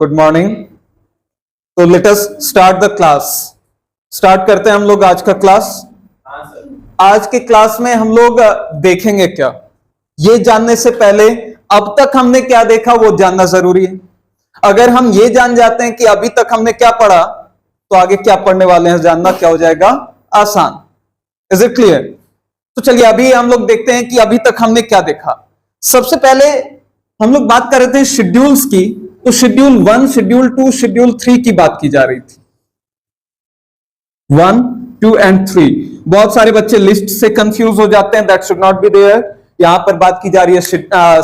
Good morning. तो let us start the class. Start करते हैं हम लोग आज का क्लास। आज के क्लास में हम लोग देखेंगे क्या, ये जानने से पहले अब तक हमने क्या देखा वो जानना जरूरी है। अगर हम ये जान जाते हैं कि अभी तक हमने क्या पढ़ा तो आगे क्या पढ़ने वाले हैं जानना क्या हो जाएगा, आसान। Is it clear? तो चलिए अभी हम लोग देखते हैं कि अभी तक हमने क्या देखा। सबसे पहले हम लोग बात कर रहे थे शेड्यूल्स की, तो शेड्यूल 1, शेड्यूल 2, शेड्यूल 3 की बात की जा रही थी। 1, 2 एंड 3। बहुत सारे बच्चे लिस्ट से कंफ्यूज हो जाते हैं, that should not be there. यहां पर बात की जा रही है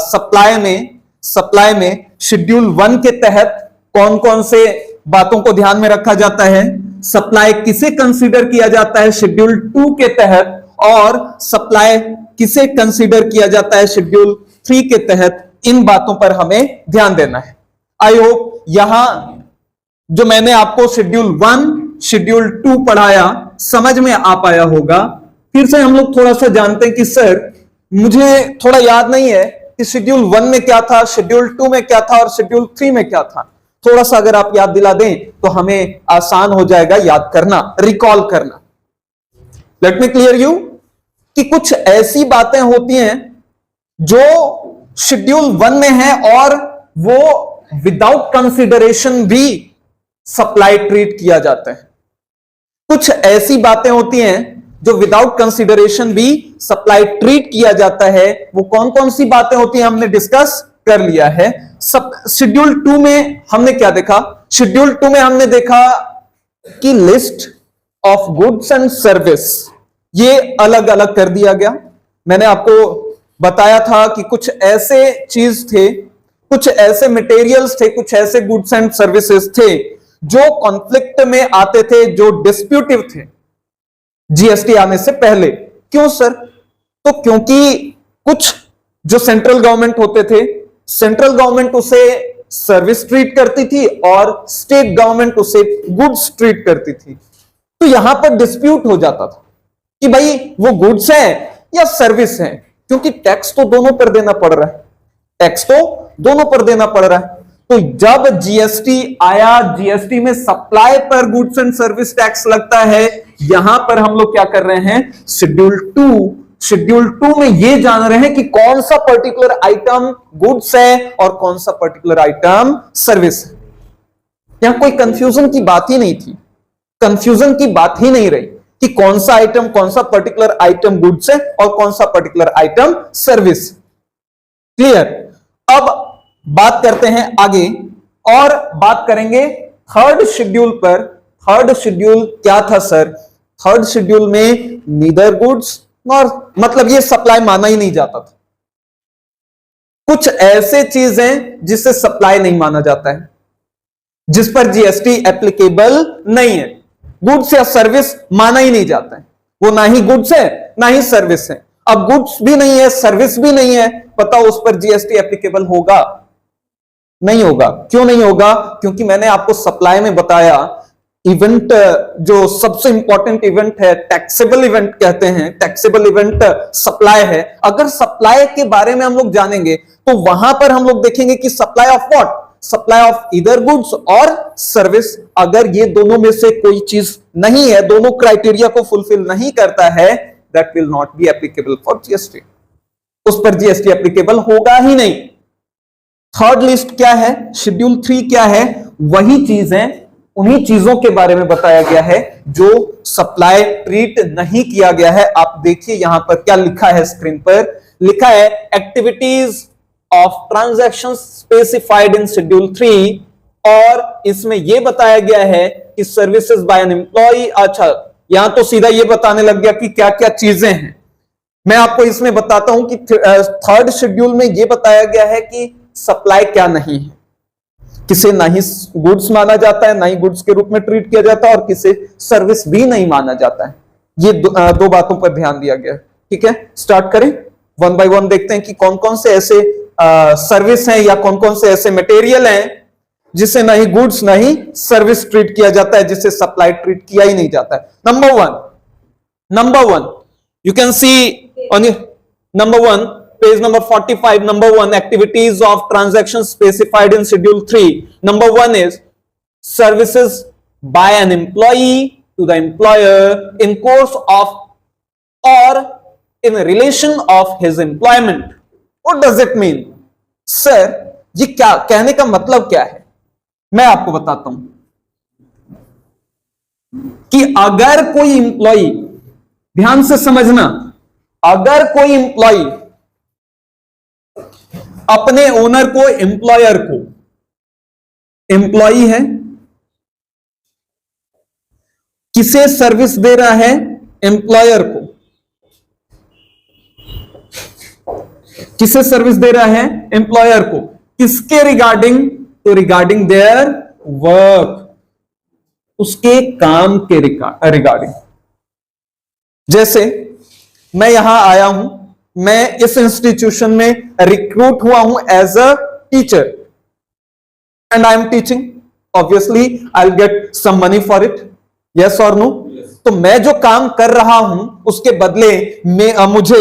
सप्लाई में शेड्यूल 1 के तहत कौन कौन से बातों को ध्यान में रखा जाता है, सप्लाई किसे कंसीडर किया जाता है शेड्यूल 2 के तहत, और सप्लाई किसे कंसीडर किया जाता है शेड्यूल 3 के तहत। इन बातों पर हमें ध्यान देना है। आई होप यहां जो मैंने आपको शेड्यूल 1, शेड्यूल 2 पढ़ाया समझ में आ पाया होगा। फिर से हम लोग थोड़ा सा जानते हैं कि सर मुझे थोड़ा याद नहीं है कि शेड्यूल 1 में क्या था, शेड्यूल 2 में क्या था और शेड्यूल 3 में क्या था। थोड़ा सा अगर आप याद दिला दें तो हमें आसान हो जाएगा याद करना, रिकॉल करना। लेट मी क्लियर यू कि कुछ ऐसी बातें होती हैं जो शेड्यूल 1 में है और वो विदाउट कंसिडरेशन भी सप्लाई ट्रीट किया जाता है। कुछ ऐसी बातें होती हैं जो विदाउट कंसिडरेशन भी सप्लाई ट्रीट किया जाता है। वो कौन कौन सी बातें होती हैं हमने डिस्कस कर लिया है। शेड्यूल 2 में हमने क्या देखा? शेड्यूल 2 में हमने देखा कि list of goods and service ये अलग अलग कर दिया गया। मैंने आपको बताया था कि कुछ ऐसे चीज थे, कुछ ऐसे मटेरियल्स थे, कुछ ऐसे गुड्स एंड सर्विसेज थे जो कॉन्फ्लिक्ट में आते थे, जो डिस्प्यूटिव थे जीएसटी आने से पहले। क्यों सर? तो क्योंकि कुछ जो सेंट्रल गवर्नमेंट होते थे, सेंट्रल गवर्नमेंट उसे सर्विस ट्रीट करती थी और स्टेट गवर्नमेंट उसे गुड्स ट्रीट करती थी। तो यहां पर डिस्प्यूट हो जाता था कि भाई वो गुड्स है या सर्विस है, क्योंकि टैक्स तो दोनों पर देना पड़ रहा है, टैक्स तो दोनों पर देना पड़ रहा है। तो जब जीएसटी आया, जीएसटी में सप्लाई पर गुड्स एंड सर्विस टैक्स लगता है। यहां पर हम लोग क्या कर रहे हैं, शेड्यूल 2 में ये जान रहे हैं कि कौन सा पर्टिकुलर आइटम गुड्स है और कौन सा पर्टिकुलर आइटम सर्विस है। यहां कोई कंफ्यूजन की बात ही नहीं थी, कंफ्यूजन की बात ही नहीं रही कि कौन सा आइटम, कौन सा पर्टिकुलर आइटम गुड्स है और कौन सा पर्टिकुलर आइटम सर्विस। क्लियर? अब बात करते हैं आगे और बात करेंगे थर्ड शेड्यूल पर। थर्ड शेड्यूल क्या था सर? थर्ड शेड्यूल में नीदर गुड्स और मतलब ये सप्लाई माना ही नहीं जाता था। कुछ ऐसे चीज हैं जिससे सप्लाई नहीं माना जाता है, जिस पर जीएसटी एप्लीकेबल नहीं है। गुड्स या सर्विस माना ही नहीं जाता है, वो ना ही गुड्स है ना ही सर्विस है। अब गुड्स भी नहीं है, सर्विस भी नहीं है, बताओ उस पर जीएसटी एप्लीकेबल होगा? नहीं होगा। क्यों नहीं होगा? क्योंकि मैंने आपको सप्लाई में बताया इवेंट जो सबसे इंपॉर्टेंट इवेंट है, टैक्सेबल इवेंट कहते हैं, टैक्सेबल इवेंट सप्लाई है। अगर सप्लाई के बारे में हम लोग जानेंगे तो वहां पर हम लोग देखेंगे कि supply of what, supply of इधर गुड्स और सर्विस। अगर ये दोनों में से कोई चीज नहीं है, दोनों क्राइटेरिया को फुलफिल नहीं करता है, that will not be applicable for GST. उस पर जीएसटी एप्लीकेबल होगा ही नहीं। थर्ड लिस्ट क्या है, शेड्यूल 3 क्या है? वही चीज है, उन्हीं चीजों के बारे में बताया गया है जो सप्लाई ट्रीट नहीं किया गया है। आप देखिए यहां पर क्या लिखा है, स्क्रीन पर लिखा है activities of transaction specified in schedule 3, और इसमें यह बताया गया है कि सर्विसेज बाय एन एम्प्लॉय। अच्छा, यहां तो सीधा यह बताने लग गया कि क्या क्या चीजें हैं। मैं आपको इसमें बताता हूं कि थर्ड शेड्यूल में यह बताया गया है कि सप्लाई क्या नहीं है, किसे ना ही गुड्स माना जाता है, ना ही गुड्स के रूप में ट्रीट किया जाता है, और किसे सर्विस भी नहीं माना जाता है। ये दो बातों पर ध्यान दिया गया। ठीक है, स्टार्ट करें, वन बाय वन देखते हैं कि कौन कौन से ऐसे सर्विस हैं या कौन कौन से ऐसे मटेरियल हैं जिससे ना ही गुड्स ना ही सर्विस ट्रीट किया जाता है, जिससे सप्लाई ट्रीट किया ही नहीं जाता है। Number one you can see on number 1 Page number 45, number 1, activities of transactions specified in schedule 3. Number 1 is services by an employee to the employer in course of or in relation of his employment. What does it mean? Sir, ये क्या कहने का मतलब क्या है? मैं आपको बताता हूं कि अगर कोई इंप्लॉई, ध्यान से समझना, अगर कोई इंप्लॉई अपने ओनर को, एम्प्लॉयर को, एम्प्लॉई है, किसे सर्विस दे रहा है? एम्प्लॉयर को। किसे सर्विस दे रहा है? एम्प्लॉयर को। किसके रिगार्डिंग? तो रिगार्डिंग देयर वर्क, उसके काम के रिगार्डिंग। जैसे मैं यहां आया हूं, मैं इस इंस्टीट्यूशन में रिक्रूट हुआ हूं as a teacher and I am teaching, obviously I will get some money for it, yes और नो? तो मैं जो काम कर रहा हूं उसके बदले में मुझे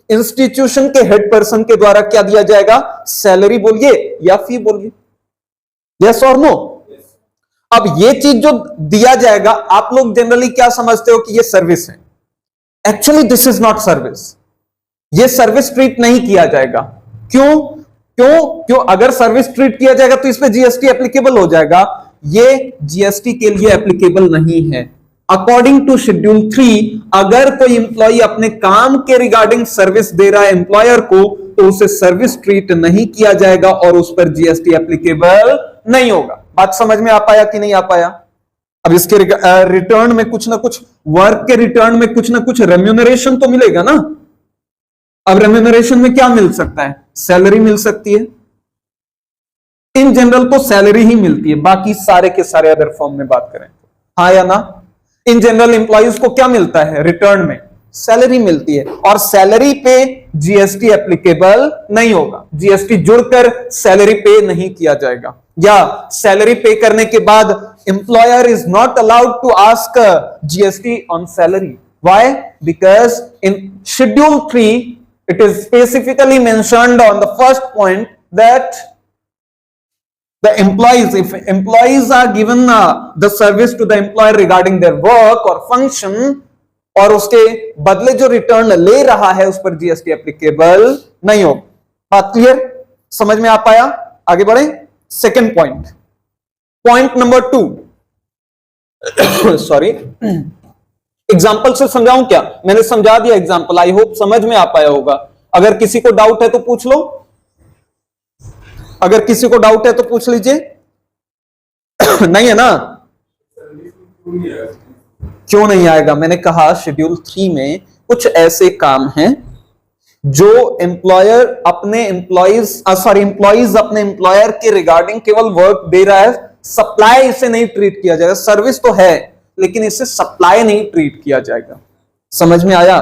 इंस्टीट्यूशन के हेड पर्सन के द्वारा क्या दिया जाएगा? सैलरी बोलिए या फी बोलिए, यस और नो? अब ये चीज जो दिया जाएगा, आप लोग जनरली क्या समझते हो कि ये सर्विस है। Actually this is not service. ये सर्विस ट्रीट नहीं किया जाएगा। क्यों? क्यों? अगर सर्विस ट्रीट किया जाएगा तो इस पे जीएसटी एप्लीकेबल हो जाएगा। ये जीएसटी के लिए एप्लीकेबल नहीं है। अकॉर्डिंग टू शेड्यूल 3, अगर कोई इंप्लॉई अपने काम के रिगार्डिंग सर्विस दे रहा है एम्प्लॉयर को, तो उसे सर्विस ट्रीट नहीं किया जाएगा और उस पर जीएसटी एप्लीकेबल नहीं होगा। बात समझ में आ पाया कि नहीं आ पाया? अब इसके रिटर्न में कुछ ना कुछ, वर्क के रिटर्न में कुछ ना कुछ रेम्यूनरेशन तो मिलेगा ना। अब रेम्यूनरेशन में क्या मिल सकता है? सैलरी मिल सकती है। इन जनरल तो सैलरी ही मिलती है, बाकी सारे के सारे अदर फॉर्म में बात करें, हाँ या ना? इन जनरल एम्प्लॉइज को क्या मिलता है? रिटर्न में सैलरी मिलती है, और सैलरी पे जीएसटी एप्लीकेबल नहीं होगा। जीएसटी जुड़कर सैलरी पे नहीं किया जाएगा, या सैलरी पे करने के बाद employer is not allowed to ask GST on salary. Why? Because in schedule 3 it is specifically mentioned on the first point that the employees, if employees are given the service to the employer regarding their work or function, और उसके बदले जो return ले रहा है उस पर GST applicable नहीं होगा। बात क्लियर? समझ में आ पाया? आगे बढ़े। Second point, point number 2, sorry, example से समझाऊं क्या? मैंने समझा दिया एग्जाम्पल, आई होप समझ में आ पाया होगा। अगर किसी को डाउट है तो पूछ लो, अगर किसी को डाउट है तो पूछ लीजिए। नहीं है ना? क्यों नहीं आएगा? मैंने कहा शेड्यूल 3 में कुछ ऐसे काम हैं जो एम्प्लॉयर अपने एम्प्लॉइज अपने एम्प्लॉयर के रिगार्डिंग केवल वर्क दे रहा है, सप्लाई इसे नहीं ट्रीट किया जाएगा। सर्विस तो है लेकिन इसे सप्लाई नहीं ट्रीट किया जाएगा। समझ में आया?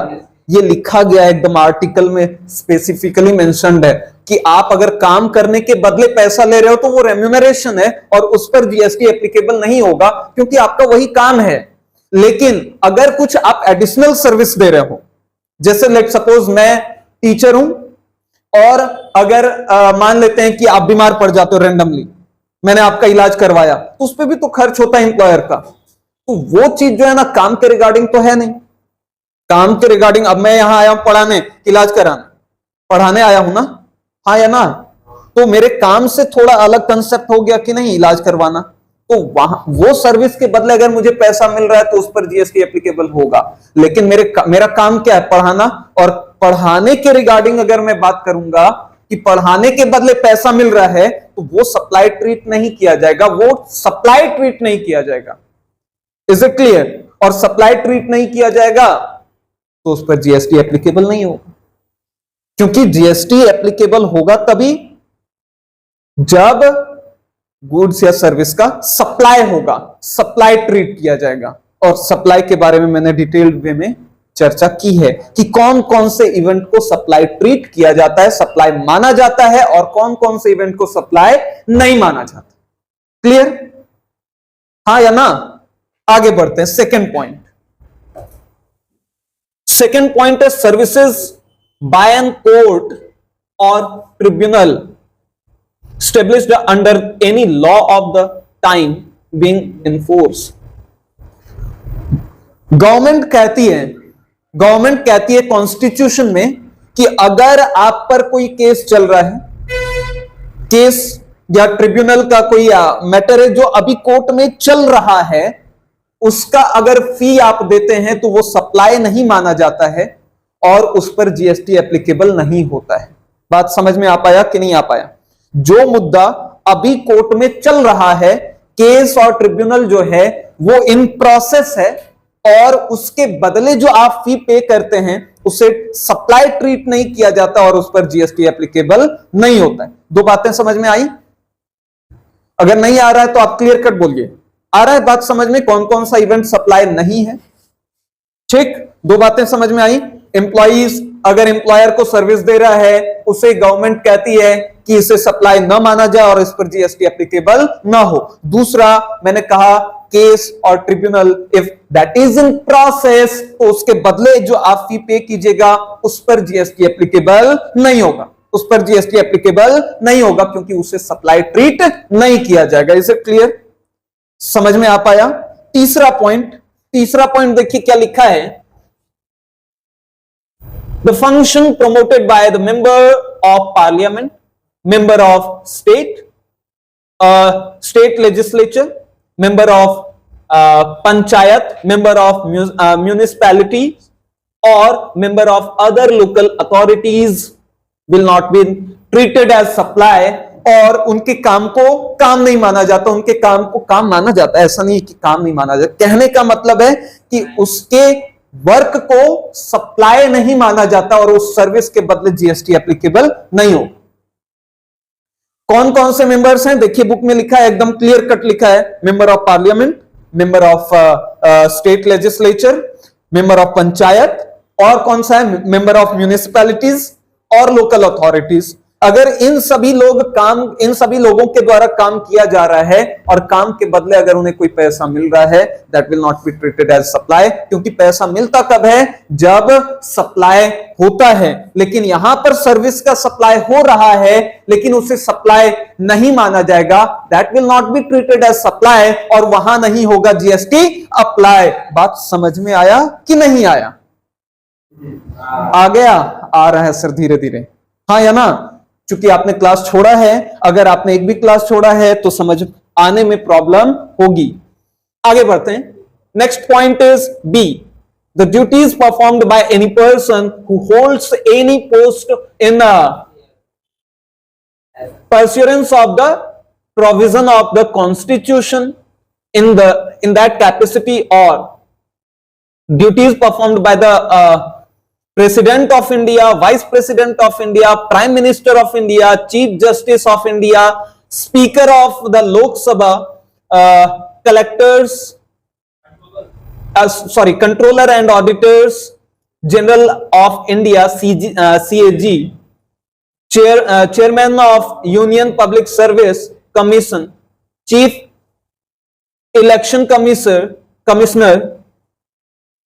ये लिखा गया एकदम आर्टिकल में स्पेसिफिकली मेंशन्ड है कि आप अगर काम करने के बदले पैसा ले रहे हो तो वो रेम्यूनरेशन है और उस पर जीएसटी एप्लीकेबल नहीं होगा, क्योंकि आपका वही काम है। लेकिन अगर कुछ आप एडिशनल सर्विस दे रहे हो, जैसे लेट सपोज मैं टीचर हूं और अगर मान लेते हैं कि आप बीमार पड़ जाते हो रैंडमली, मैंने आपका इलाज करवाया, तो उस पर भी तो खर्च होता है एम्प्लॉयर का। तो वो चीज जो है ना, काम के रिगार्डिंग तो है नहीं। काम के रिगार्डिंग, अब मैं यहां आया हूं पढ़ाने, इलाज कराने, पढ़ाने आया हूं ना, हाँ या ना? तो मेरे काम से थोड़ा अलग कंसेप्ट हो गया कि नहीं, इलाज करवाना। तो वहां वो सर्विस के बदले अगर मुझे पैसा मिल रहा है तो उस पर जीएसटी एप्लीकेबल होगा। लेकिन मेरा काम क्या है? पढ़ाना। और पढ़ाने के रिगार्डिंग अगर मैं बात करूंगा कि पढ़ाने के बदले पैसा मिल रहा है, तो वो सप्लाई ट्रीट नहीं किया जाएगा, वो सप्लाई ट्रीट नहीं किया जाएगा। Is it clear? और सप्लाई ट्रीट नहीं किया जाएगा तो उस पर जीएसटी एप्लीकेबल नहीं होगा, क्योंकि जीएसटी एप्लीकेबल होगा तभी जब गुड्स या सर्विस का सप्लाई होगा, सप्लाई ट्रीट किया जाएगा। और सप्लाई के बारे में मैंने डिटेल्ड वे में चर्चा की है कि कौन कौन से इवेंट को सप्लाई ट्रीट किया जाता है, सप्लाई माना जाता है, और कौन कौन से इवेंट को सप्लाई नहीं माना जाता। क्लियर? हाँ या ना? आगे बढ़ते हैं। सेकेंड पॉइंट, सेकेंड पॉइंट है services by an court or tribunal established under any law of the time being enforced. Government कहती है कॉन्स्टिट्यूशन में कि अगर आप पर कोई केस चल रहा है, केस या ट्रिब्यूनल का कोई मैटर है जो अभी कोर्ट में चल रहा है, उसका अगर फी आप देते हैं तो वो सप्लाई नहीं माना जाता है और उस पर जीएसटी एप्लीकेबल नहीं होता है। बात समझ में आ पाया कि नहीं आ पाया? जो मुद्दा अभी कोर्ट में चल रहा है, केस और ट्रिब्यूनल जो है वो इन प्रोसेस है और उसके बदले जो आप फी पे करते हैं उसे सप्लाई ट्रीट नहीं किया जाता और उस पर जीएसटी एप्लीकेबल नहीं होता है। दो बातें समझ में आई? अगर नहीं आ रहा है तो आप क्लियर कट बोलिए। आ रहा है बात समझ में? कौन कौन सा इवेंट सप्लाई नहीं है? ठीक, दो बातें समझ में आई। एम्प्लॉइज, अगर एम्प्लॉयर को सर्विस दे रहा है, उसे गवर्नमेंट कहती है कि इसे सप्लाई न माना जाए और इस पर जीएसटी एप्लीकेबल ना हो। दूसरा, मैंने कहा केस और tribunal if that is in process, तो उसके बदले जो आप फी पे कीजिएगा उस पर जीएसटी एप्लीकेबल नहीं होगा, उस पर जीएसटी एप्लीकेबल नहीं होगा क्योंकि उसे सप्लाई ट्रीट नहीं किया जाएगा। Is it clear? समझ में आ पाया? तीसरा पॉइंट देखिए क्या लिखा है। The function promoted by the member of parliament, member of state legislature, member of panchayat, member of municipality or member of other local authorities will not be treated as supply, और उनके काम को काम नहीं माना जाता, उनके काम को काम माना जाता है। ऐसा नहीं कि काम नहीं माना जाता, कहने का मतलब है कि उसके वर्क को सप्लाई नहीं माना जाता और उस सर्विस के बदले जीएसटी एप्लीकेबल नहीं हो। कौन कौन से मेंबर्स हैं? देखिए बुक में लिखा है, एकदम क्लियर कट लिखा है। Member of parliament, member of state legislature, member of panchayat, और कौन सा है? मेंबर ऑफ म्यूनिसिपैलिटीज और लोकल अथॉरिटीज। अगर इन सभी लोगों के द्वारा काम किया जा रहा है और काम के बदले अगर उन्हें कोई पैसा मिल रहा है, that will not be treated as supply, क्योंकि पैसा मिलता कब है? जब सप्लाई होता है। लेकिन यहां पर सर्विस का सप्लाई हो रहा है लेकिन उसे सप्लाई नहीं माना जाएगा, that will not be treated as supply, और वहां नहीं होगा जीएसटी अप्लाई। बात समझ में आया कि नहीं आया? आ गया? आ रहा है सर धीरे धीरे, हाँ या ना? क्योंकि आपने क्लास छोड़ा है, अगर आपने एक भी क्लास छोड़ा है तो समझ आने में प्रॉब्लम होगी। आगे बढ़ते हैं। Next point is B, the duties performed by any person who holds any post in pursuance of the provision of the constitution in that capacity, or duties performed by the President of India, Vice President of India, Prime Minister of India, Chief Justice of India, Speaker of the Lok Sabha, Controller and Auditors General of India, CAG, Chairman of Union Public Service Commission, Chief Election Commissioner,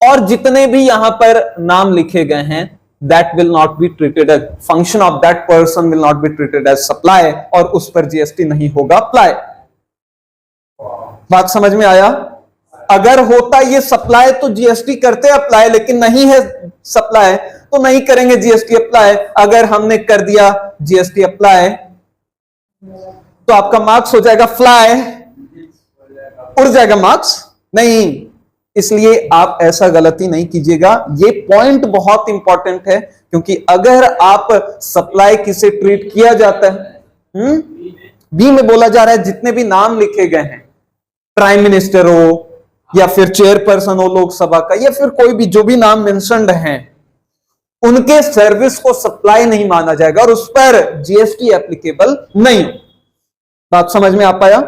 और जितने भी यहां पर नाम लिखे गए हैं, that will not be treated as function of that person will not be treated as supply, और उस पर जीएसटी नहीं होगा अप्लाई। बात समझ में आया? अगर होता ये सप्लाई तो जीएसटी करते अप्लाई, लेकिन नहीं है सप्लाई तो नहीं करेंगे जीएसटी अप्लाई। अगर हमने कर दिया जीएसटी अप्लाई तो आपका मार्क्स हो जाएगा फ्लाई, उड़ जाएगा मार्क्स नहीं। इसलिए आप ऐसा गलती नहीं कीजिएगा। ये पॉइंट बहुत इंपॉर्टेंट है, क्योंकि अगर आप सप्लाई किसे ट्रीट किया जाता है, बी में बोला जा रहा है जितने भी नाम लिखे गए हैं, प्राइम मिनिस्टर हो या फिर चेयरपर्सन हो लोकसभा का, या फिर कोई भी जो भी नाम मेंशन्ड हैं, उनके सर्विस को सप्लाई नहीं माना जाएगा और उस पर जीएसटी एप्लीकेबल नहीं। बात समझ में आ पाया?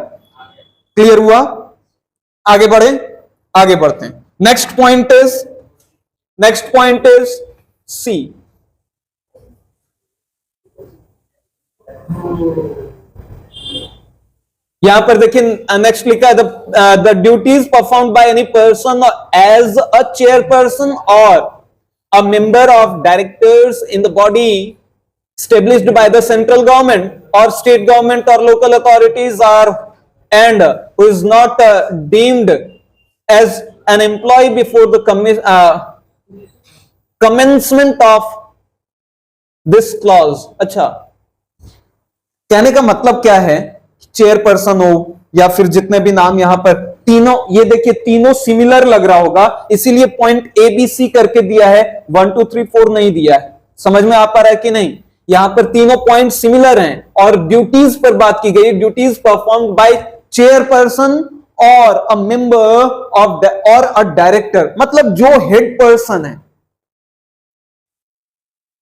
क्लियर हुआ? आगे बढ़ते हैं। Next point is C. यहां पर देखिए नेक्स्ट लिखा है, the duties performed by any person as a chairperson और a member of directors in the body established by the central government or state government or local authorities are and who is not deemed as an employee before the commencement of this clause। अच्छा, कहने का मतलब क्या है, chairperson हो या फिर जितने भी नाम यहां पर तीनों, ये देखिए तीनों सिमिलर लग रहा होगा, इसीलिए पॉइंट ए बी सी करके दिया है, 1 2 3 4 नहीं दिया है। समझ में आ पा रहा है कि नहीं? यहां पर तीनों पॉइंट सिमिलर हैं और ड्यूटीज पर बात की गई, ड्यूटीज परफॉर्म्ड बाय चेयरपर्सन और अ मेंबर ऑफ और अ डायरेक्टर, मतलब जो हेड पर्सन है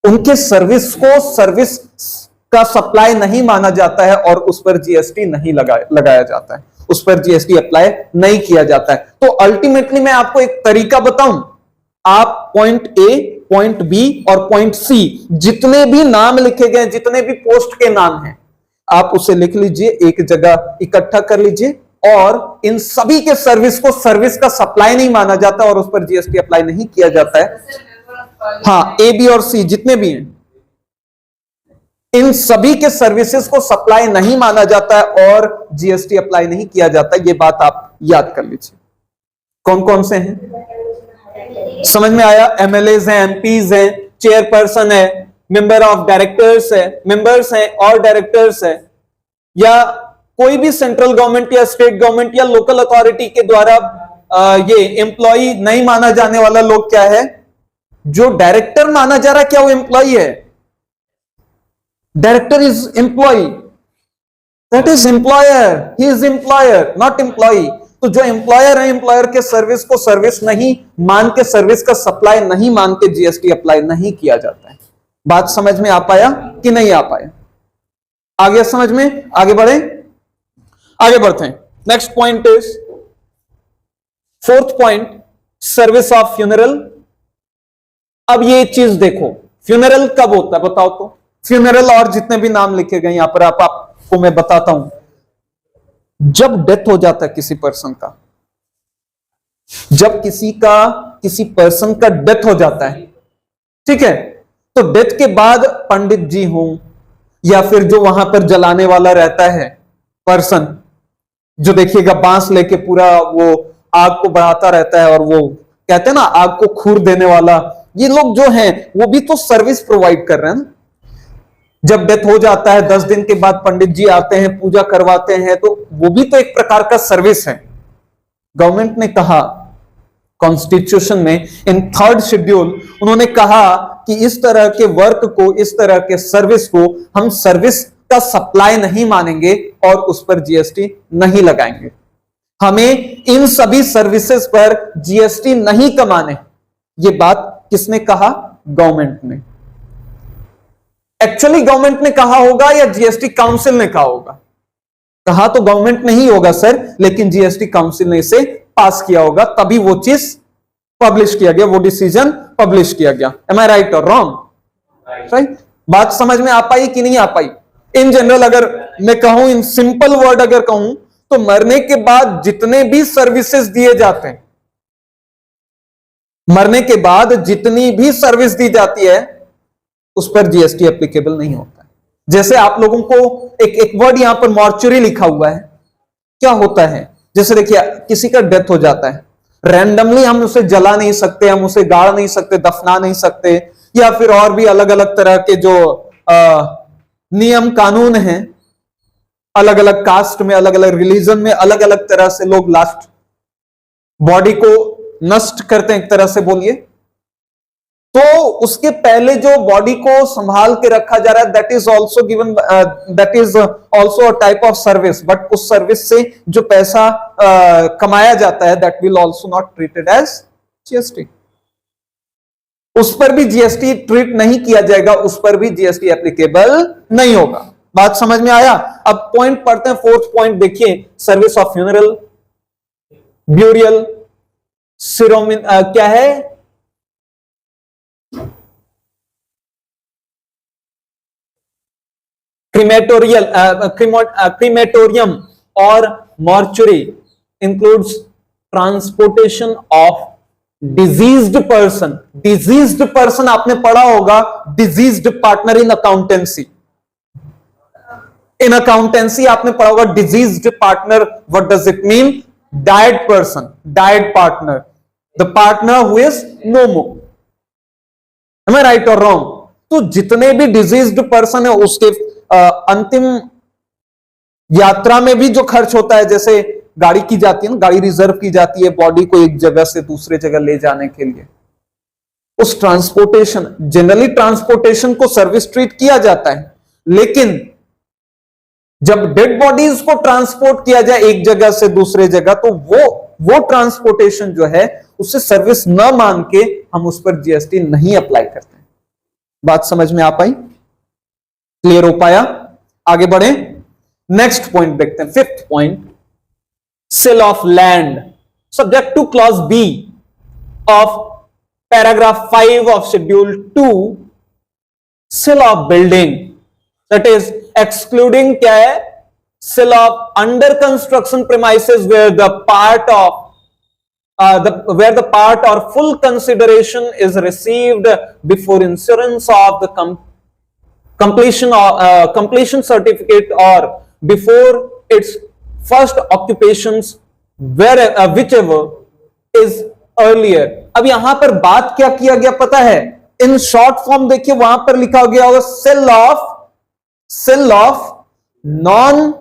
उनके सर्विस को सर्विस का सप्लाई नहीं माना जाता है और उस पर जीएसटी नहीं लगाया जाता है, उस पर जीएसटी अप्लाई नहीं किया जाता है। तो अल्टीमेटली मैं आपको एक तरीका बताऊं, आप पॉइंट ए, पॉइंट बी और पॉइंट सी जितने भी नाम लिखे गए, जितने भी पोस्ट के नाम हैं, आप उसे लिख लीजिए, एक जगह इकट्ठा कर लीजिए और इन सभी के सर्विस को सर्विस का सप्लाई नहीं माना जाता और उस पर जीएसटी अप्लाई नहीं किया जाता है। हाँ, ए बी और सी जितने भी हैं, इन सभी के सर्विसेज को सप्लाई नहीं माना जाता है और जीएसटी अप्लाई नहीं किया जाता। ये बात आप याद कर लीजिए। कौन कौन से हैं, समझ में आया? एमएलएज हैं, एमपीज हैं, चेयरपर्सन है, मेंबर ऑफ डायरेक्टर्स है, मेंबर्स हैं और डायरेक्टर्स है, या कोई भी सेंट्रल गवर्नमेंट या स्टेट गवर्नमेंट या लोकल अथॉरिटी के द्वारा ये एम्प्लॉय नहीं माना जाने वाला लोग क्या है? जो डायरेक्टर माना जा रहा है, क्या वो एम्प्लॉय है? Director is employee, that is employer, he is employer not employee. तो जो एम्प्लॉयर है, एम्प्लॉयर के सर्विस को सर्विस नहीं मान के, सर्विस का सप्लाई नहीं मान के जीएसटी अप्लाई नहीं किया जाता है। बात समझ में आ पाया कि नहीं आ पाया? आ गया समझ में? आगे बढ़े, आगे बढ़ते हैं। Next point is fourth point, service of funeral. अब ये चीज देखो, फ्यूनरल कब होता है बताओ तो? फ्यूनरल और जितने भी नाम लिखे गए यहां पर आपको मैं बताता हूं, जब डेथ हो जाता है किसी पर्सन का, जब किसी पर्सन का डेथ हो जाता है, ठीक है, तो डेथ के बाद पंडित जी हों या फिर जो वहां पर जलाने वाला रहता है पर्सन, जो देखिएगा बांस लेके पूरा वो आग को बढ़ाता रहता है और वो कहते हैं ना आग को खूर देने वाला, ये लोग जो हैं वो भी तो सर्विस प्रोवाइड कर रहे हैं ना। जब डेथ हो जाता है 10 दिन के बाद पंडित जी आते हैं, पूजा करवाते हैं, तो वो भी तो एक प्रकार का सर्विस है। गवर्नमेंट ने कहा कॉन्स्टिट्यूशन में इन 3rd शेड्यूल, उन्होंने कहा कि इस तरह के वर्क को, इस तरह के सर्विस को हम सर्विस का सप्लाई नहीं मानेंगे और उस पर जीएसटी नहीं लगाएंगे। हमें इन सभी सर्विसेज पर जीएसटी नहीं कमाने। ये बात किसने कहा? गवर्नमेंट ने। एक्चुअली गवर्नमेंट ने कहा होगा या जीएसटी काउंसिल ने कहा होगा? कहा तो गवर्नमेंट ने ही होगा सर, लेकिन जीएसटी काउंसिल ने इसे पास किया होगा, तभी वो चीज पब्लिश किया गया, वो डिसीजन पब्लिश किया गया। एम आई राइट और रॉन्ग? राइट। बात समझ में आ पाई कि नहीं आ पाई? इन जनरल अगर मैं कहूं, इन सिंपल वर्ड अगर कहूं, तो मरने के बाद जितने भी सर्विसेज दिए जाते हैं, मरने के बाद जितनी भी सर्विस दी जाती है उस पर जीएसटी एप्लीकेबल नहीं होता है। जैसे आप लोगों को एक वर्ड यहां पर मॉर्चुरी लिखा हुआ है, क्या होता है? जैसे देखिए किसी का डेथ हो जाता है, रैंडमली हम उसे जला नहीं सकते, हम उसे गाड़ नहीं सकते, दफना नहीं सकते, या फिर और भी अलग अलग तरह के जो नियम कानून हैं, अलग अलग कास्ट में, अलग अलग रिलीजन में अलग अलग तरह से लोग लास्ट बॉडी को नष्ट करते हैं, एक तरह से बोलिए। तो उसके पहले जो बॉडी को संभाल के रखा जा रहा है, that is also given, that is also a type of service, but उस सर्विस से जो पैसा कमाया जाता है, that will also not treated as GST. उस पर भी जीएसटी ट्रीट नहीं किया जाएगा, उस पर भी जीएसटी एप्लीकेबल नहीं होगा। बात समझ में आया? अब पॉइंट पढ़ते हैं, 4th पॉइंट देखिए, service of funeral, burial, ceremony, क्या है? क्रीमेटोरियम और mortuary includes transportation of deceased person, deceased person आपने पढ़ा होगा, deceased partner in accountancy, in accountancy आपने पढ़ा होगा deceased partner. What does it mean? Died person, died partner, the partner who is no more. Am I right or wrong? तो जितने भी diseased person है उसके अंतिम यात्रा में भी जो खर्च होता है, जैसे गाड़ी की जाती है ना, गाड़ी रिजर्व की जाती है बॉडी को एक जगह से दूसरे जगह ले जाने के लिए, उस ट्रांसपोर्टेशन, जनरली ट्रांसपोर्टेशन को सर्विस ट्रीट किया जाता है, लेकिन जब डेड बॉडीज को ट्रांसपोर्ट किया जाए एक जगह से दूसरे जगह, तो वो ट्रांसपोर्टेशन जो है उससे सर्विस न मान के हम उस पर जीएसटी नहीं अप्लाई करते. बात समझ में आ पाई? क्लियर हो पाया? आगे बढ़े, नेक्स्ट पॉइंट देखते हैं. Fifth point, sale of land. Subject to clause B of paragraph 5 of schedule 2, sale of building, that is excluding क्या है? Sale of under construction premises where the part of where the part or full consideration is received before insurance of the completion certificate or before its first occupations, whichever is earlier. अब यहां पर बात क्या किया गया पता है? In short form देखिए, वहां पर लिखा गया होगा सेल ऑफ नॉन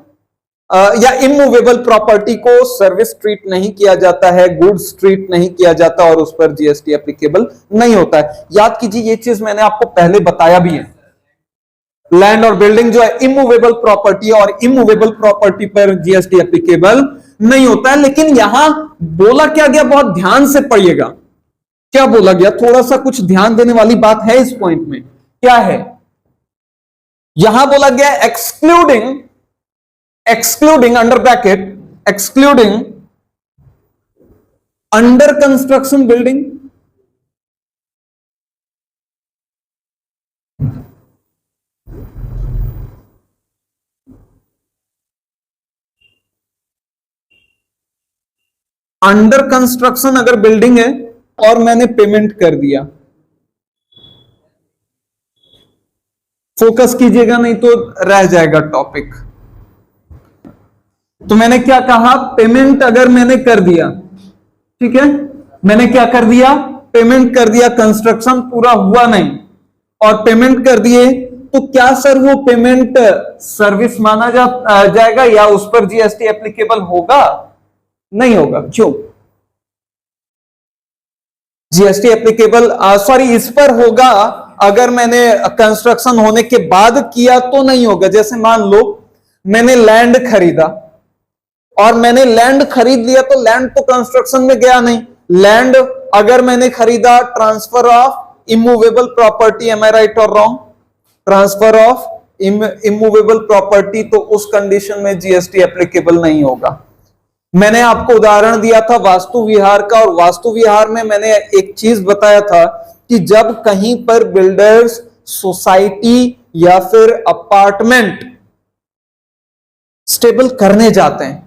या इमूवेबल प्रॉपर्टी को सर्विस ट्रीट नहीं किया जाता है, गुड्स ट्रीट नहीं किया जाता और उस पर जीएसटी एप्लीकेबल नहीं होता है. याद कीजिए, ये चीज मैंने आपको पहले बताया भी है. लैंड और बिल्डिंग जो है इमूवेबल प्रॉपर्टी, और इमूवेबल प्रॉपर्टी पर जीएसटी एप्लीकेबल नहीं होता है. लेकिन यहां बोला क्या गया, बहुत ध्यान से पढ़िएगा. क्या बोला गया? थोड़ा सा कुछ ध्यान देने वाली बात है इस पॉइंट में. क्या है? यहां बोला गया excluding under bracket, excluding under construction building, under construction अगर बिल्डिंग है और मैंने पेमेंट कर दिया, फोकस कीजिएगा नहीं तो रह जाएगा टॉपिक. तो मैंने क्या कहा? पेमेंट अगर मैंने कर दिया, ठीक है, मैंने क्या कर दिया? पेमेंट कर दिया, कंस्ट्रक्शन पूरा हुआ नहीं और पेमेंट कर दिए, तो क्या सर वो पेमेंट सर्विस माना जाएगा या उस पर जीएसटी एप्लीकेबल होगा? नहीं होगा. क्यों? जीएसटी एप्लीकेबल सॉरी इस पर होगा अगर मैंने कंस्ट्रक्शन होने के बाद किया तो नहीं होगा. जैसे मान लो मैंने लैंड खरीदा और मैंने लैंड खरीद लिया, तो लैंड तो कंस्ट्रक्शन में गया नहीं. लैंड अगर मैंने खरीदा, transfer of immovable property, am I right और wrong? Transfer of immovable property, तो उस कंडीशन में जीएसटी एप्लीकेबल नहीं होगा. मैंने आपको उदाहरण दिया था वास्तु विहार का, और वास्तु विहार में मैंने एक चीज बताया था कि जब कहीं पर बिल्डर्स सोसाइटी या फिर अपार्टमेंट स्टेबल करने जाते हैं,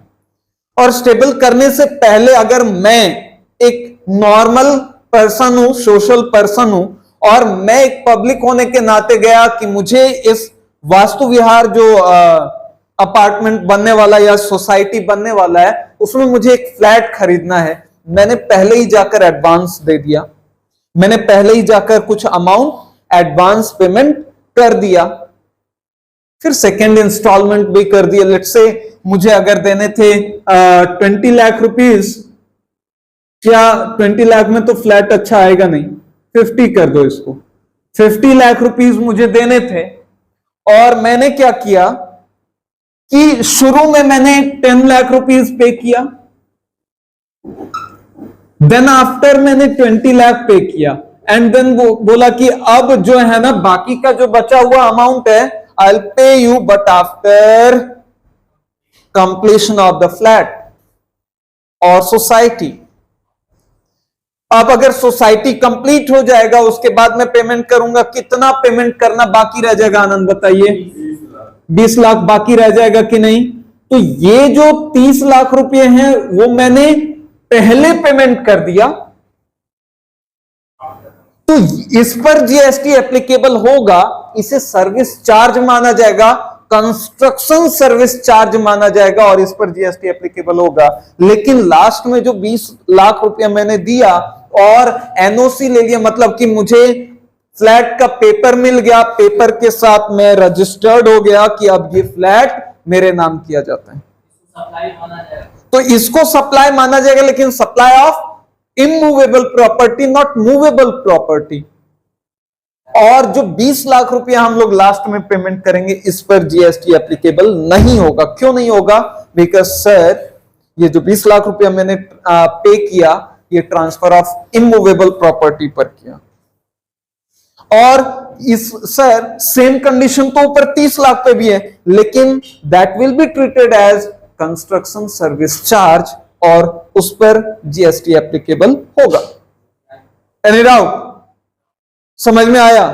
और स्टेबल करने से पहले अगर मैं एक नॉर्मल पर्सन हूं, सोशल पर्सन हूं, और मैं एक पब्लिक होने के नाते गया कि मुझे इस वास्तु विहार जो अपार्टमेंट बनने वाला या सोसाइटी बनने वाला है उसमें मुझे एक फ्लैट खरीदना है, मैंने पहले ही जाकर एडवांस दे दिया, मैंने पहले ही जाकर कुछ अमाउंट एडवांस पेमेंट कर दिया, फिर सेकेंड इंस्टॉलमेंट भी कर दिया. लेट्स से मुझे अगर देने थे 20 लाख रुपीस, क्या 20 लाख में तो फ्लैट अच्छा आएगा नहीं, 50 कर दो इसको, 50 लाख रुपीस मुझे देने थे, और मैंने क्या किया कि शुरू में मैंने 10 लाख रुपीस पे किया, देन आफ्टर मैंने 20 लाख पे किया, एंड देन वो बोला कि अब जो है ना बाकी का जो बचा हुआ अमाउंट है I will pay you but after completion of the flat और सोसाइटी. अब अगर सोसाइटी कंप्लीट हो जाएगा उसके बाद मैं पेमेंट करूंगा, कितना पेमेंट करना बाकी रह जाएगा आनंद बताइए? 20 लाख बाकी रह जाएगा कि नहीं? तो ये जो 30 लाख रुपए हैं वो मैंने पहले पेमेंट कर दिया, तो इस पर जीएसटी एप्लीकेबल होगा, इसे सर्विस चार्ज माना जाएगा, कंस्ट्रक्शन सर्विस चार्ज माना जाएगा और इस पर जीएसटी एप्लीकेबल होगा। लेकिन लास्ट में जो 20 लाख रुपया मैंने दिया और एनओसी ले लिया, मतलब कि मुझे फ्लैट का पेपर मिल गया, पेपर के साथ मैं रजिस्टर्ड हो गया कि अब ये फ्लैट मेरे नाम किया जाता है, तो इसको सप्लाई माना जाएगा। लेकिन supply of immovable property, not movable property. और जो 20 लाख रुपया हम लोग लास्ट में पेमेंट करेंगे, इस पर जीएसटी एप्लीकेबल नहीं होगा। क्यों नहीं होगा? बिकॉज सर, ये जो 20 लाख रुपया मैंने पे किया, ये ट्रांसफर ऑफ इमूवेबल प्रॉपर्टी पर किया। और इस सर सेम कंडीशन तो ऊपर 30 लाख पे भी है, लेकिन that will be treated as construction service charge और उस पर जीएसटी एप्लीकेबल होगा। Any doubt? समझ में आया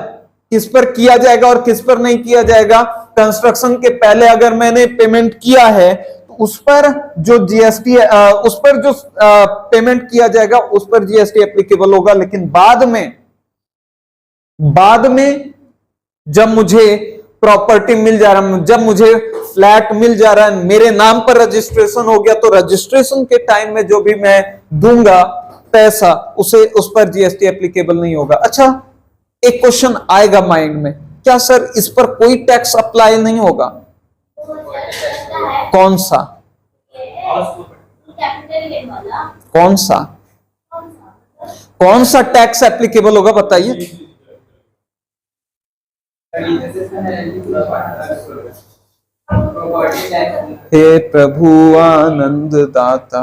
किस पर किया जाएगा और किस पर नहीं किया जाएगा? कंस्ट्रक्शन के पहले अगर मैंने पेमेंट किया है तो उस पर जो जीएसटी, उस पर जो पेमेंट किया जाएगा उस पर जीएसटी एप्लीकेबल होगा। लेकिन बाद में जब मुझे प्रॉपर्टी मिल जा रहा है, जब मुझे फ्लैट मिल जा रहा है, मेरे नाम पर रजिस्ट्रेशन हो गया, तो रजिस्ट्रेशन के टाइम में जो भी मैं दूंगा पैसा, उस पर जीएसटी एप्लीकेबल नहीं होगा। अच्छा, एक क्वेश्चन आएगा माइंड में, क्या सर इस पर कोई टैक्स अप्लाई नहीं होगा? कौन सा? कौन सा टैक्स एप्लीकेबल होगा बताइए? हे प्रभु आनंद दाता,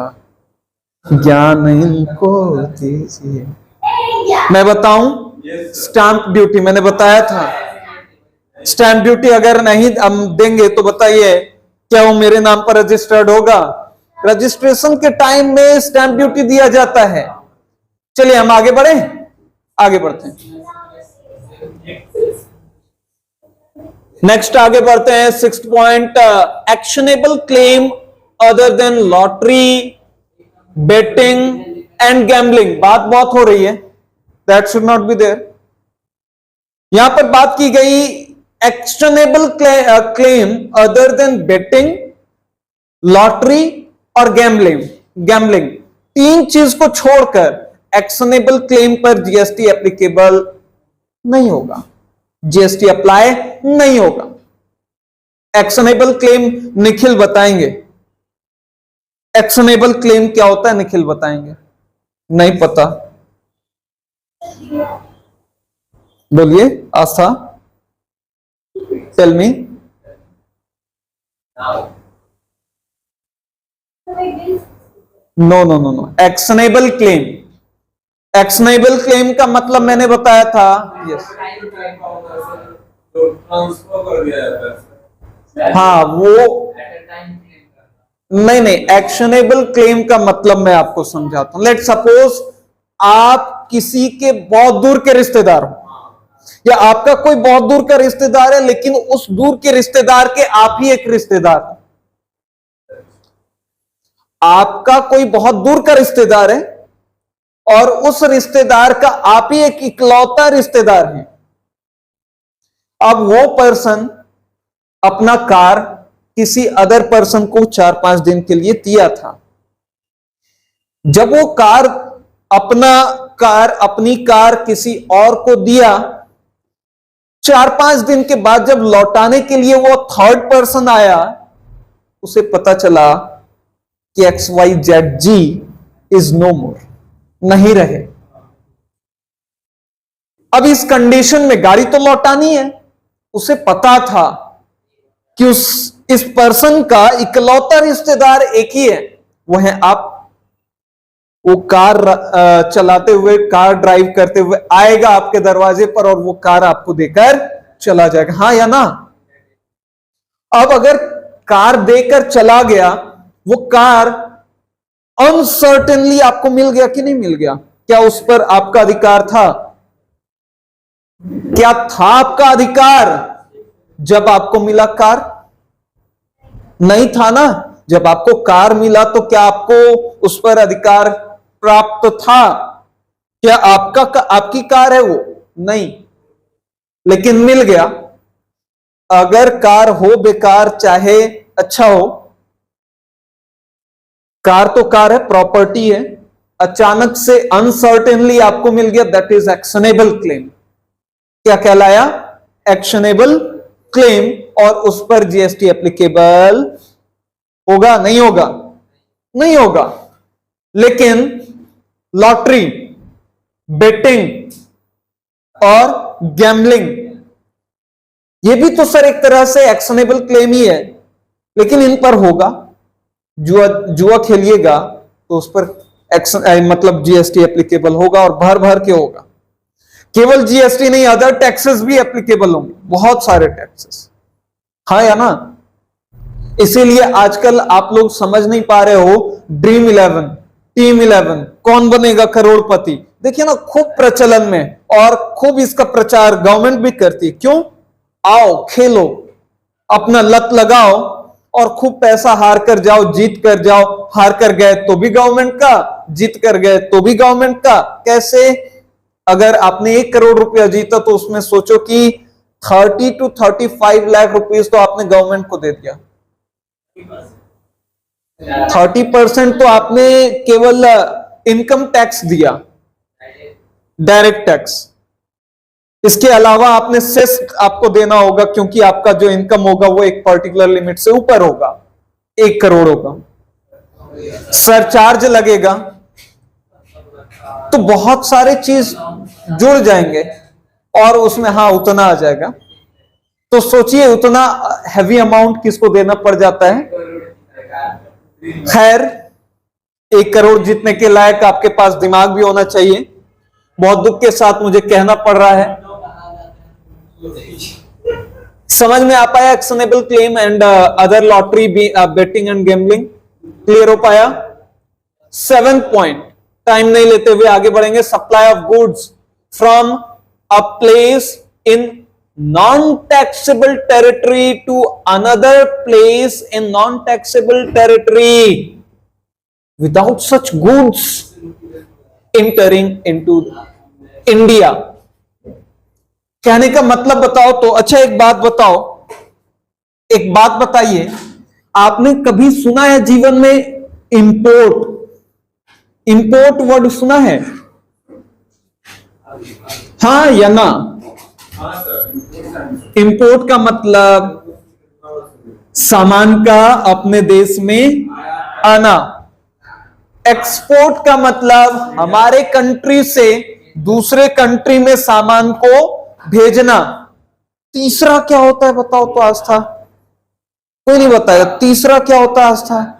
ज्ञान इनको दीजिए। मैं बताऊं, स्टैंप ड्यूटी मैंने बताया था। स्टैंप ड्यूटी अगर नहीं हम देंगे तो बताइए क्या वो मेरे नाम पर रजिस्टर्ड होगा? रजिस्ट्रेशन के टाइम में स्टैंप ड्यूटी दिया जाता है। चलिए हम आगे बढ़े, आगे बढ़ते हैं। नेक्स्ट आगे बढ़ते हैं। 6th point, actionable claim other than lottery, betting and gambling. बात बहुत हो रही है, that should not be there. यहां पर बात की गई actionable claim other than betting, lottery और गैम्बलिंग। तीन चीज को छोड़कर एक्शनेबल क्लेम पर जीएसटी एप्लीकेबल नहीं होगा, जीएसटी अप्लाई नहीं होगा। एक्शनेबल क्लेम निखिल बताएंगे। एक्शनेबल क्लेम क्या होता है निखिल बताएंगे? नहीं पता? बोलिए Astha, tell me. No, actionable claim, actionable claim का मतलब मैंने बताया था। यस, हाँ वो नहीं, एक्शनेबल क्लेम का मतलब मैं आपको समझाता हूं। लेट सपोज आप किसी के बहुत दूर के रिश्तेदार हो, या आपका कोई बहुत दूर का रिश्तेदार है, लेकिन उस दूर के रिश्तेदार के आप ही एक रिश्तेदार हो। आपका कोई बहुत दूर का रिश्तेदार है और उस रिश्तेदार का आप ही एक इकलौता रिश्तेदार है। अब वो पर्सन अपना कार किसी अदर पर्सन को 4-5 दिन के लिए दिया था। जब वो अपनी कार किसी और को दिया, 4-5 दिन के बाद जब लौटाने के लिए वो थर्ड पर्सन आया, उसे पता चला कि XYZ इज नो मोर, नहीं रहे। अब इस कंडीशन में गाड़ी तो लौटानी है, उसे पता था कि इस पर्सन का इकलौता रिश्तेदार एक ही है, वो है आप। वो कार चलाते हुए, कार ड्राइव करते हुए आएगा आपके दरवाजे पर और वो कार आपको देकर चला जाएगा, हाँ या ना? अब अगर कार देकर चला गया, वो कार अनसर्टेनली आपको मिल गया कि नहीं मिल गया? क्या उस पर आपका अधिकार था? क्या था आपका अधिकार जब आपको मिला कार? नहीं था ना। जब आपको कार मिला तो क्या आपको उस पर अधिकार प्राप्त था? क्या आपकी कार है वो? नहीं, लेकिन मिल गया। अगर कार हो बेकार चाहे अच्छा हो, कार तो कार है, प्रॉपर्टी है, अचानक से अनसर्टेनली आपको मिल गया, दैट इज एक्शनेबल क्लेम। क्या कहलाया? Actionable claim. और उस पर जीएसटी एप्लीकेबल होगा? नहीं होगा? नहीं होगा। लेकिन लॉटरी, बेटिंग और गैम्बलिंग, ये भी तो सर एक तरह से एक्शनेबल क्लेम ही है, लेकिन इन पर होगा। जुआ खेलिएगा तो उस पर मतलब जीएसटी एप्लीकेबल होगा, और भर भर के होगा। केवल जीएसटी नहीं, अदर टैक्सेस भी एप्लीकेबल होंगे, बहुत सारे टैक्सेस। हाँ या ना? इसीलिए आजकल आप लोग समझ नहीं पा रहे हो, ड्रीम 11, टीम 11, कौन बनेगा करोड़पति, देखिए ना, खूब प्रचलन में, और खूब इसका प्रचार गवर्नमेंट भी करती है। क्यों? आओ खेलो, अपना लत लगाओ, और खूब पैसा हार कर जाओ, जीत कर जाओ। हार कर गए तो भी गवर्नमेंट का, जीत कर गए तो भी गवर्नमेंट का। कैसे? अगर आपने 1 करोड़ रुपया जीता तो उसमें सोचो कि 30 to 35 लाख रुपीस तो आपने गवर्नमेंट को दे दिया। 30% तो आपने केवल इनकम टैक्स दिया, डायरेक्ट टैक्स। इसके अलावा आपने सेस आपको देना होगा, क्योंकि आपका जो इनकम होगा वो एक पर्टिकुलर लिमिट से ऊपर होगा, 1 करोड़ होगा। सरचार्ज लगेगा, तो बहुत सारे चीज जुड़ जाएंगे, और उसमें हाँ उतना आ जाएगा। तो सोचिए, उतना हैवी अमाउंट किसको देना पड़ जाता है। खैर, 1 करोड़ जीतने के लायक आपके पास दिमाग भी होना चाहिए। बहुत दुख के साथ मुझे कहना पड़ रहा है। समझ में आ पाया? Actionable claim and other lottery, betting and gambling clear हो पाया? 7th पॉइंट, टाइम नहीं लेते हुए आगे बढ़ेंगे। Supply of goods from a place in non taxable territory to another place in non taxable territory without such goods entering into India. कहने का मतलब बताओ तो। अच्छा, एक बात बताओ, एक बात बताइए, आपने कभी सुना है जीवन में इंपोर्ट? इंपोर्ट वर्ड सुना है? हाँ या ना? इंपोर्ट का मतलब सामान का अपने देश में आना। एक्सपोर्ट का मतलब हमारे कंट्री से दूसरे कंट्री में सामान को भेजना। तीसरा क्या होता है बताओ तो आस्था? कोई नहीं बताएगा। तीसरा क्या होता है आस्था?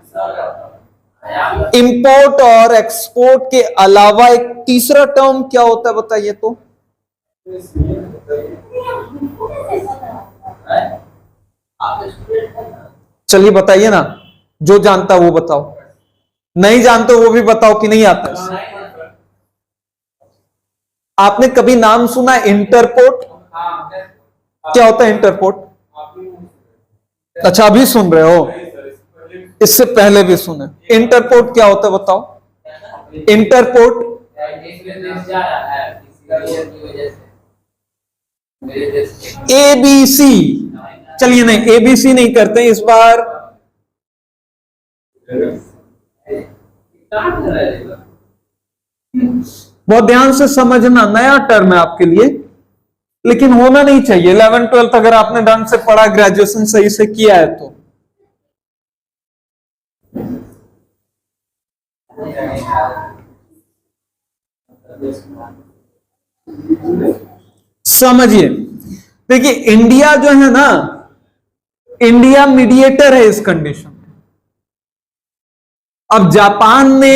इंपोर्ट और एक्सपोर्ट के अलावा एक तीसरा टर्म क्या होता है बताइए तो? चलिए बताइए ना, जो जानता वो बताओ, नहीं जानते वो भी बताओ कि नहीं आता। आपने कभी नाम सुना इंटरपोर्ट? क्या होता है इंटरपोर्ट? अच्छा, अभी सुन रहे हो? इससे पहले भी सुने। इंटरपोर्ट क्या होता है बताओ? Interport ABC. चलिए नहीं, एबीसी नहीं करते इस बार। बहुत ध्यान से समझना, नया टर्म है आपके लिए, लेकिन होना नहीं चाहिए। 11th 12th अगर आपने ढंग से पढ़ा, ग्रेजुएशन सही से किया है तो। समझिए, देखिए इंडिया जो है ना, इंडिया मीडिएटर है इस कंडीशन में। अब जापान ने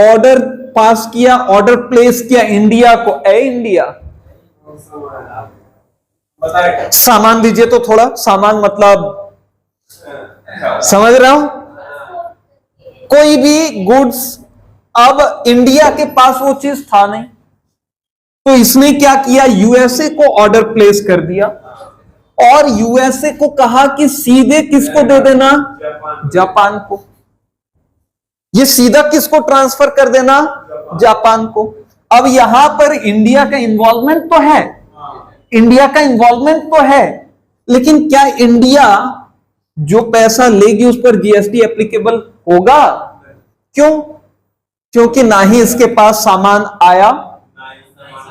ऑर्डर पास किया, ऑर्डर प्लेस किया इंडिया को, ए इंडिया सामान दीजिए तो थोड़ा। सामान मतलब समझ रहा हूं, कोई भी गुड्स। अब इंडिया के पास वो चीज था नहीं, तो इसने क्या किया, यूएसए को ऑर्डर प्लेस कर दिया, और यूएसए को कहा कि सीधे किसको दे देना? जापान को। ये सीधा किसको ट्रांसफर कर देना? जापान को। अब यहां पर इंडिया का इन्वॉल्वमेंट तो है, इंडिया का इन्वॉल्वमेंट तो है, लेकिन क्या इंडिया जो पैसा लेगी उस पर जीएसटी एप्लीकेबल होगा? क्यों? क्योंकि ना ही इसके पास सामान आया,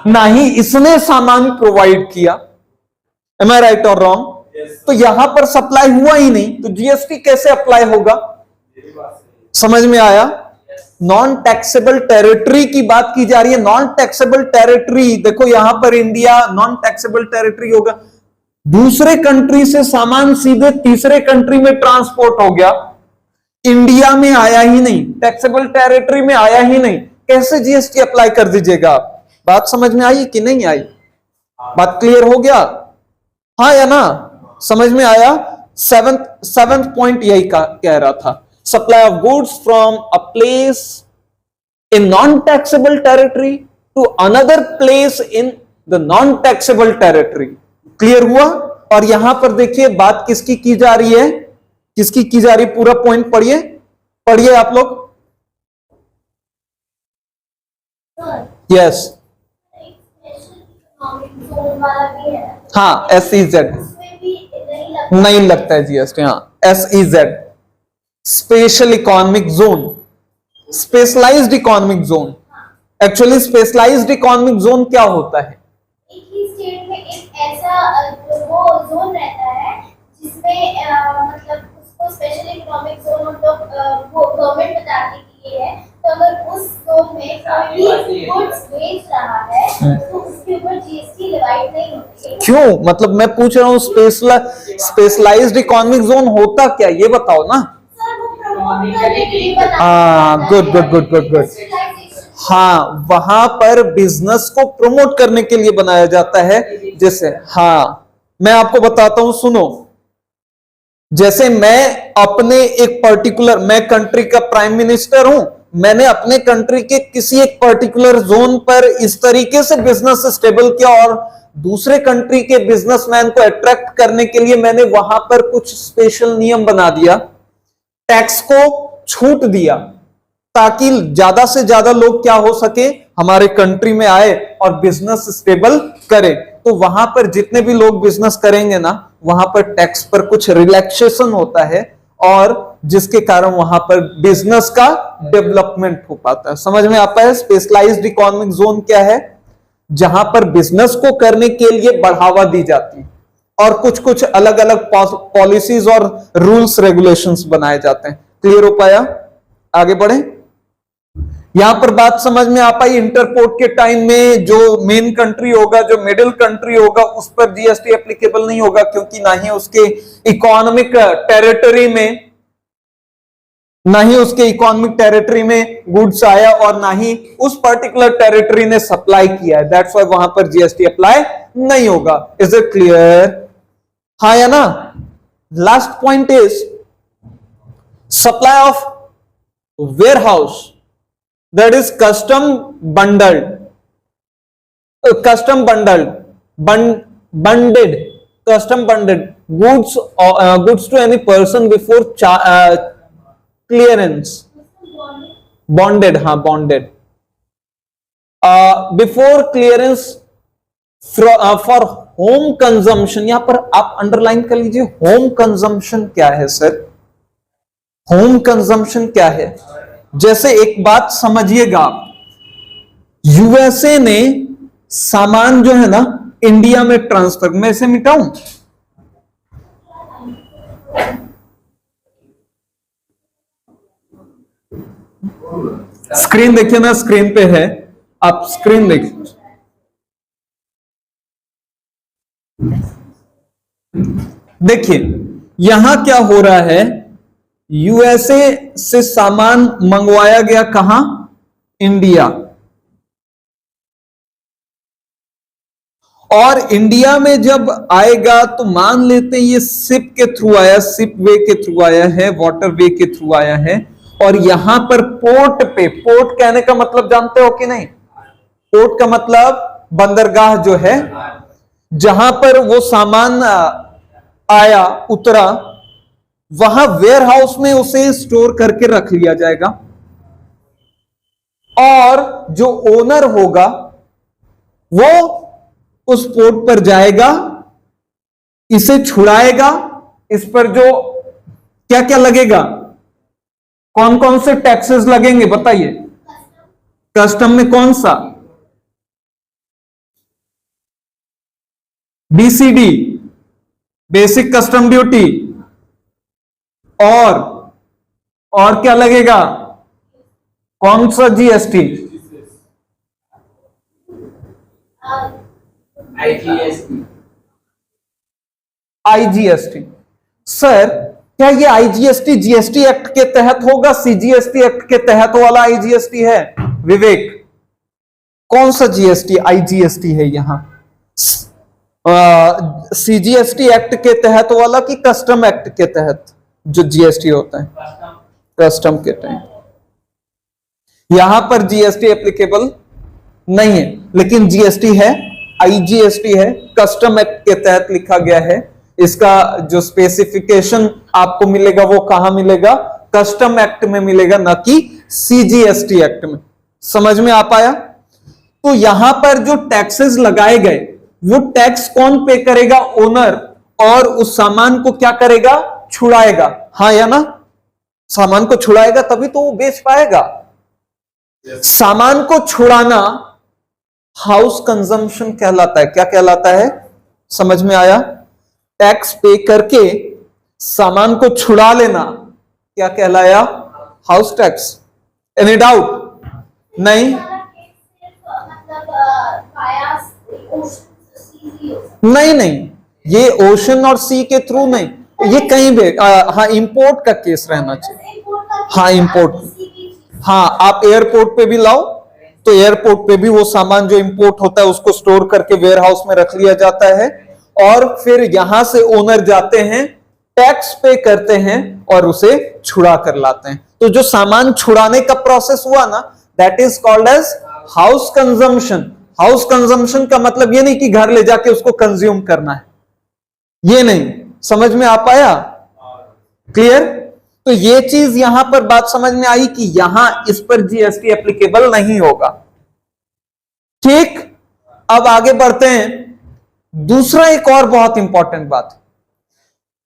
ना ही इसने सामान प्रोवाइड किया। एम आई राइट और रॉन्ग? तो यहां पर सप्लाई हुआ ही नहीं, तो जीएसटी कैसे अप्लाई होगा? समझ में आया? नॉन टैक्सेबल टेरिटरी की बात की जा रही है। नॉन टैक्सेबल टेरिटरी, देखो यहां पर इंडिया नॉन टैक्सेबल टेरिटरी होगा। दूसरे कंट्री से सामान सीधे तीसरे कंट्री में ट्रांसपोर्ट हो गया, इंडिया में आया ही नहीं, टैक्सेबल टेरिटरी में आया ही नहीं, कैसे जीएसटी अप्लाई कर दीजिएगा आप? बात समझ में आई कि नहीं आई? बात क्लियर हो गया? हाँ या ना? समझ में आया? सेवंथ पॉइंट यही कह रहा था, supply of goods from a place in non taxable territory to another place in the non taxable territory. Clear हुआ? और यहां पर देखिए बात किसकी की जा रही है, किसकी की जा रही है, पूरा पॉइंट पढ़िए, पढ़िए आप लोग। यस, हाँ, SEZ नहीं लगता है जीएसटी। हाँ, SEZ special economic zone, specialised economic zone. Actually specialised economic zone क्या होता है? एक ही स्टेट में एक ऐसा वो जोन रहता है जिसमें मतलब उसको स्पेशल इकोनॉमिक जोन वो गवर्नमेंट बताती है कि ये है, तो अगर उस जोन में कोई गुड्स बेच रहा है तो उसके ऊपर जीएसटी डिवाइड नहीं होती। क्यों? मतलब मैं पूछ रहा हूँ स्पेशलाइज्ड इकोनॉमिक जोन होता क्या, ये बताओ ना। सर वो प्रमोट करने के लिए बताया। हाँ, गुड। हाँ, वहां पर बिजनेस को प्रमोट करने के लिए बनाया जाता है। जैसे, हाँ, मैं आपको बताता हूं, सुनो। जैसे मैं अपने एक पर्टिकुलर, मैं कंट्री का प्राइम मिनिस्टर हूं, मैंने अपने कंट्री के किसी एक पर्टिकुलर जोन पर इस तरीके से बिजनेस स्टेबल किया और दूसरे कंट्री के बिजनेसमैन को अट्रैक्ट करने के लिए मैंने वहां पर कुछ स्पेशल नियम बना दिया, टैक्स को छूट दिया, ताकि ज्यादा से ज्यादा लोग क्या हो सके, हमारे कंट्री में आए और बिजनेस स्टेबल करे। तो वहां पर जितने भी लोग बिजनेस करेंगे ना, वहां पर टैक्स पर कुछ रिलैक्सेशन होता है और जिसके कारण वहां पर बिजनेस का डेवलपमेंट हो पाता है। समझ में आता है? स्पेशलाइज्ड इकोनॉमिक जोन क्या है? जहां पर बिजनेस को करने के लिए बढ़ावा दी जाती है और कुछ कुछ अलग अलग पॉलिसीज और रूल्स रेगुलेशंस बनाए जाते हैं। क्लियर हो पाया? आगे बढ़े। यहां पर बात समझ में आ पाई? इंटरपोर्ट के टाइम में जो मेन कंट्री होगा, जो मिडिल कंट्री होगा, उस पर जीएसटी एप्लीकेबल नहीं होगा, क्योंकि ना ही उसके इकोनॉमिक टेरिटरी में, ना ही उसके इकोनॉमिक टेरिटरी में गुड्स आया और ना ही उस पर्टिकुलर टेरिटरी ने सप्लाई किया है। दैट्स व्हाई वहां पर जीएसटी अप्लाई नहीं होगा। Is it clear? हाँ या ना? Last point is supply of warehouse, that is custom bundled goods to any person before clearance, bonded, हाँ, bonded before clearance for home consumption। यहां पर आप अंडरलाइन कर लीजिए, होम कंजम्पशन क्या है सर? होम कंजम्पशन क्या है? जैसे एक बात समझिएगा, यूएसए ने सामान जो है ना इंडिया में ट्रांसफर, मैं इसे मिटाऊं, स्क्रीन देखिए ना, स्क्रीन पे है, आप स्क्रीन देखिए। देखिए यहां क्या हो रहा है, यूएसए से सामान मंगवाया गया, कहां? इंडिया। और इंडिया में जब आएगा तो मान लेते हैं ये शिप के थ्रू आया, शिप वे के थ्रू आया है, वाटर वे के थ्रू आया है, और यहां पर पोर्ट पे, पोर्ट कहने का मतलब जानते हो कि नहीं? पोर्ट का मतलब बंदरगाह जो है, जहां पर वो सामान आया, उतरा, वहां वेयर हाउस में उसे स्टोर करके रख लिया जाएगा। और जो ओनर होगा वो उस पोर्ट पर जाएगा, इसे छुड़ाएगा। इस पर जो क्या क्या लगेगा, कौन कौन से टैक्सेस लगेंगे बताइए? कस्टम में कौन सा? BCD, basic custom duty. और क्या लगेगा? कौन सा जीएसटी? आईजीएसटी। सर क्या ये आईजीएसटी जीएसटी एक्ट के तहत होगा, सीजीएसटी एक्ट के तहत वाला आईजीएसटी है? विवेक, कौन सा जीएसटी आईजीएसटी है यहां? सीजीएसटी एक्ट के तहत वाला कि कस्टम एक्ट के तहत जो जीएसटी होता है? कस्टम के तहत। यहां पर जीएसटी एप्लीकेबल नहीं है, लेकिन जीएसटी है, आईजीएसटी है, कस्टम एक्ट के तहत लिखा गया है। इसका जो स्पेसिफिकेशन आपको मिलेगा वो कहां मिलेगा? कस्टम एक्ट में मिलेगा, ना कि सीजीएसटी एक्ट में। समझ में आ पाया? तो यहां पर जो टैक्सेस लगाए गए वो टैक्स कौन पे करेगा? ओनर। और उस सामान को क्या करेगा? छुड़ाएगा। हाँ या ना? सामान को छुड़ाएगा तभी तो वो बेच पाएगा। सामान को छुड़ाना हाउस कंजम्पशन कहलाता है। क्या कहलाता है? समझ में आया? टैक्स पे करके सामान को छुड़ा लेना क्या कहलाया? House tax. Any doubt? नहीं नहीं नहीं, ये ओशन और सी के थ्रू नहीं, ये कहीं भी हाँ इंपोर्ट का केस रहना चाहिए। हाँ इंपोर्ट, हाँ आप एयरपोर्ट पे भी लाओ तो एयरपोर्ट पे भी वो सामान जो इंपोर्ट होता है उसको स्टोर करके वेयर हाउस में रख लिया जाता है, और फिर यहां से ओनर जाते हैं, टैक्स पे करते हैं और उसे छुड़ा कर लाते हैं। तो जो सामान छुड़ाने का प्रोसेस हुआ ना, that is called as house consumption. House consumption का मतलब ये नहीं कि घर ले जाके उसको कंज्यूम करना है, ये नहीं। समझ में आ पाया? क्लियर? तो ये चीज यहां पर बात समझ में आई कि यहां इस पर जीएसटी एप्लीकेबल नहीं होगा। ठीक, अब आगे बढ़ते हैं। दूसरा एक और बहुत इंपॉर्टेंट बात,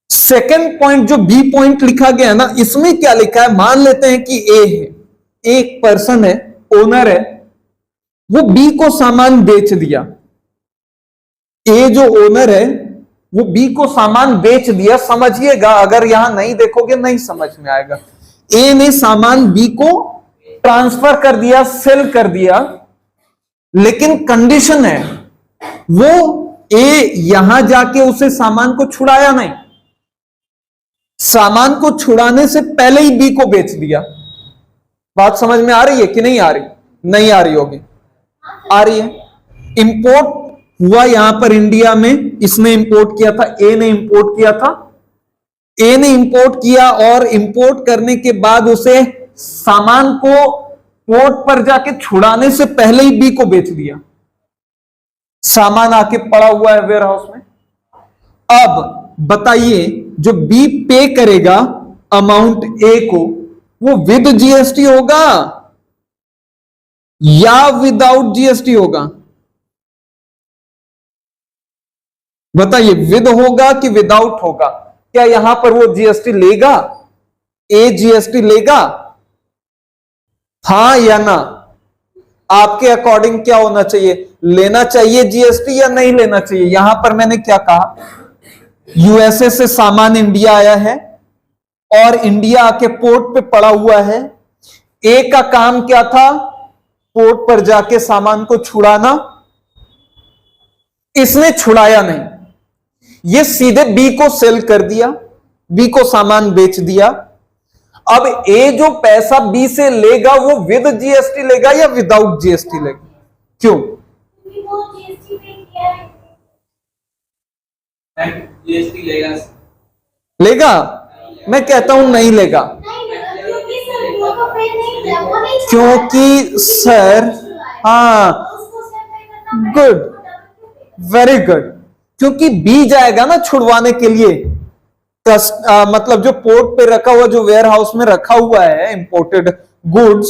सेकंड पॉइंट जो बी पॉइंट लिखा गया है ना, इसमें क्या लिखा है? मान लेते हैं कि ए है, एक पर्सन है, ओनर है, वो बी को सामान बेच दिया। ए जो ओनर है वो बी को सामान बेच दिया। समझिएगा, अगर यहां नहीं देखोगे नहीं समझ में आएगा। ए ने सामान बी को ट्रांसफर कर दिया, सेल कर दिया, लेकिन कंडीशन है वो ए यहां जाके उसे सामान को छुड़ाया नहीं, सामान को छुड़ाने से पहले ही बी को बेच दिया। बात समझ में आ रही है कि नहीं आ रही? नहीं आ रही होगी, आ रही है। इंपोर्ट हुआ यहां पर इंडिया में, इसने इंपोर्ट किया था, ए ने इंपोर्ट किया था। ए ने इंपोर्ट किया और इंपोर्ट करने के बाद उसे सामान को पोर्ट पर जाके छुड़ाने से पहले ही बी को बेच दिया। सामान आके पड़ा हुआ है वेयर हाउस में। अब बताइए, जो बी पे करेगा अमाउंट ए को, वो विद जीएसटी होगा या विदाउट जीएसटी होगा? बताइए, विद होगा कि विदाउट होगा? क्या यहां पर वो जीएसटी लेगा? ए जीएसटी लेगा? हां या ना? आपके अकॉर्डिंग क्या होना चाहिए? लेना चाहिए जीएसटी या नहीं लेना चाहिए? यहां पर मैंने क्या कहा, यूएसए से सामान इंडिया आया है और इंडिया आके पोर्ट पे पड़ा हुआ है। ए का काम क्या था? पोर्ट पर जाके सामान को छुड़ाना। इसने छुड़ाया नहीं, ये सीधे बी को सेल कर दिया, बी को सामान बेच दिया। अब ए जो पैसा बी से लेगा वो विद जीएसटी लेगा या विदाउट जीएसटी लेगा? क्यों? जीएसटी लेगा। लेगा? मैं कहता हूं नहीं लेगा। क्योंकि सर, हाँ गुड, वेरी गुड, क्योंकि बी जाएगा ना छुड़वाने के लिए। मतलब जो पोर्ट पे रखा हुआ, जो वेयर हाउस में रखा हुआ है इंपोर्टेड गुड्स,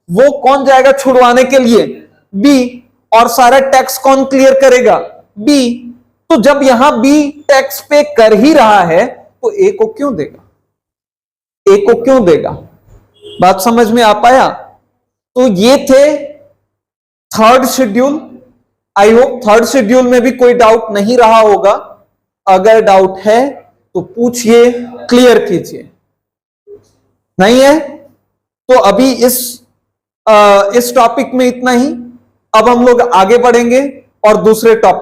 वो कौन जाएगा छुड़वाने के लिए? बी। और सारा टैक्स कौन क्लियर करेगा? बी। तो जब यहां बी टैक्स पे कर ही रहा है तो ए को क्यों देगा? ए को क्यों देगा? बात समझ में आ पाया? तो ये थे third schedule. I hope third schedule में भी कोई डाउट नहीं रहा होगा। अगर डाउट है तो पूछिए, क्लियर कीजिए। नहीं है तो अभी इस टॉपिक में इतना ही। अब हम लोग आगे बढ़ेंगे और दूसरे टॉपिक